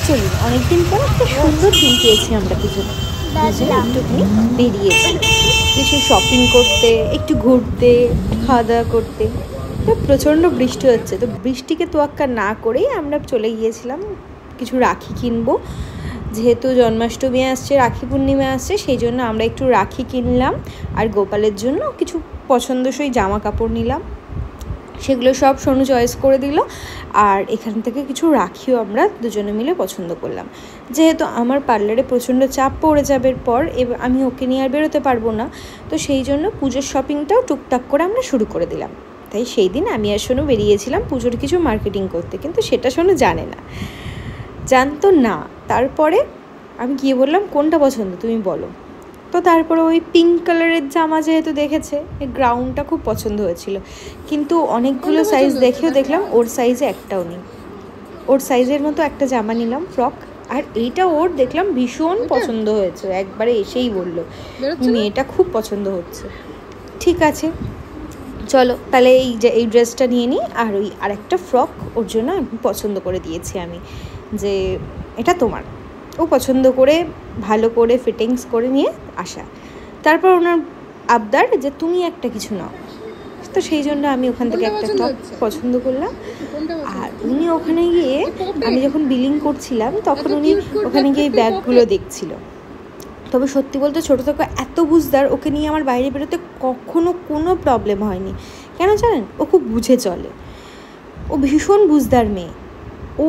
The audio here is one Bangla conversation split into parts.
চলুন অনেকদিন পর একটা সুন্দর দিন পেয়েছি আমরা দুজনে একটুখানি বেরিয়েছি কিছু শপিং করতে, একটু ঘুরতে, খাওয়া দাওয়া করতে। তো প্রচণ্ড বৃষ্টি হচ্ছে, তো বৃষ্টিকে তোয়াক্কা না করেই আমরা চলে গিয়েছিলাম কিছু রাখি কিনবো। যেহেতু জন্মাষ্টমী আসছে, রাখি পূর্ণিমা আসছে, সেই জন্য আমরা একটু রাখি কিনলাম আর গোপালের জন্য কিছু পছন্দসই জামা কাপড় নিলাম। সেগুলো সব সোনু চয়েস করে দিল। আর এখান থেকে কিছু রাখিও আমরা দুজনে মিলে পছন্দ করলাম। যেহেতু আমার পার্লারে প্রচণ্ড চাপ পড়ে যাবে পর, আমি ওকে নিয়ে আর বেরোতে পারবো না, তো সেই জন্য পুজোর শপিংটাও টুকটাক করে আমরা শুরু করে দিলাম। তাই সেই দিন আমি আর সোনু বেরিয়েছিলাম পুজোর কিছু মার্কেটিং করতে, কিন্তু সেটা সোনু জানতো না। তারপরে আমি গিয়ে বললাম কোনটা পছন্দ তুমি বলো। তো তারপরে ওই পিঙ্ক কালারের জামা যেহেতু দেখেছে, এই গ্রাউন্ডটা খুব পছন্দ হয়েছিল, কিন্তু অনেকগুলো সাইজ দেখেও দেখলাম ওর সাইজে একটাও নেই। ওর সাইজের মতো একটা জামা নিলাম, ফ্রক। আর এইটা ওর দেখলাম ভীষণ পছন্দ হয়েছে, একবারে এসেই বললো মেয়েটা খুব পছন্দ হচ্ছে। ঠিক আছে চলো তাহলে এই ড্রেসটা নিয়ে নিই, আর ওই আরেকটা ফ্রক ওর জন্য পছন্দ করে দিয়েছি আমি, যে এটা তোমার। ও পছন্দ করে ভালো করে ফিটিংস করে নিয়ে আসা। তারপর ওনার আবদার যে তুমি একটা কিছু নাও, তো সেই জন্য আমি ওখান থেকে একটা টপ পছন্দ করলাম। আর উনি ওখানে গিয়ে, আমি যখন বিলিং করছিলাম তখন উনি ওখানে গিয়ে ব্যাগগুলো দেখছিল। তবে সত্যি বলতে ছোটো থেকে এত বুঝদার, ওকে নিয়ে আমার বাইরে বেরোতে কখনো কোনো প্রবলেম হয়নি। কেন জানেন? ও খুব বুঝে চলে, ও ভীষণ বুঝদার মেয়ে। ও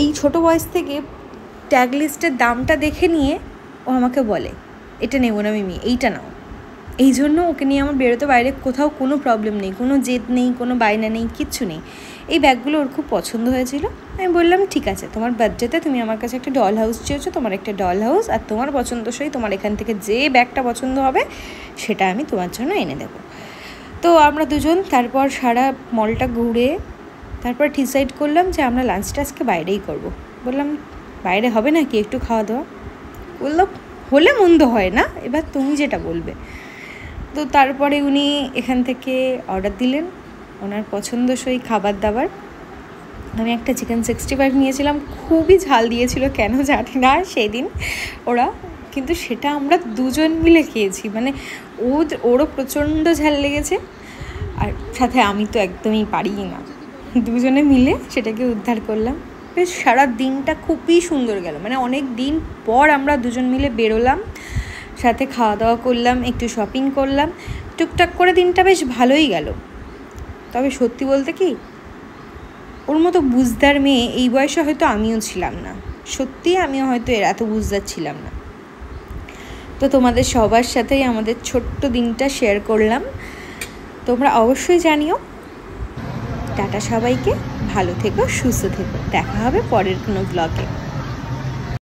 এই ছোট বয়স থেকে ট্যাগ লিস্টের দামটা দেখে নিয়ে ও আমাকে বলে এটা নেবো না মিমি, এইটা নাও। এই জন্য ওকে নিয়ে আমার বেরোতে বাইরে কোথাও কোনো প্রবলেম নেই, কোনো জেদ নেই, কোনো বায়না নেই, কিচ্ছু নেই। এই ব্যাগগুলো ওর খুব পছন্দ হয়েছিল। আমি বললাম ঠিক আছে, তোমার বার্থডেতে তুমি আমার কাছে একটা ডল হাউস চেয়েছো, তোমার একটা ডল হাউস, আর তোমার পছন্দসই তোমার এখান থেকে যে ব্যাগটা পছন্দ হবে সেটা আমি তোমার জন্য এনে দেবো। তো আমরা দুজন তারপর সারা মলটা ঘুরে তারপর ডিসাইড করলাম যে আমরা লাঞ্চটা আজকে বাইরেই করব। বললাম বাইরে হবে না কি একটু খাওয়া দাওয়া? বললো হলে মন্দ হয় না, এবার তুমি যেটা বলবে। তো তারপরে উনি এখান থেকে অর্ডার দিলেন ওনার পছন্দসই খাবার দাবার। আমি একটা চিকেন 65 নিয়েছিলাম, খুবই ঝাল দিয়েছিল কেন জানি না সেদিন ওরা, কিন্তু সেটা আমরা দুজন মিলে খেয়েছি। মানে ওরও প্রচণ্ড ঝাল লেগেছে, আর সাথে আমি তো একদমই পারি না, দুজনে মিলে সেটাকে উদ্ধার করলাম। বেশ সারা দিনটা খুবই সুন্দর গেল, মানে অনেক দিন পর আমরা দুজন মিলে বেরোলাম, সাথে খাওয়া দাওয়া করলাম, একটু শপিং করলাম, টুকটাক করে দিনটা বেশ ভালোই গেল। তবে সত্যি বলতে কি, ওর মতো বুঝদার মেয়ে এই বয়সে হয়তো আমিও ছিলাম না, সত্যিই আমিও হয়তো এত বুঝদার ছিলাম না। তো তোমাদের সবার সাথেই আমাদের ছোট্ট দিনটা শেয়ার করলাম, তোমরা অবশ্যই জানিও। টাটা সবাইকে, ভালো থেকো, সুস্থ থেকো, দেখা হবে পরের কোনো ব্লগে।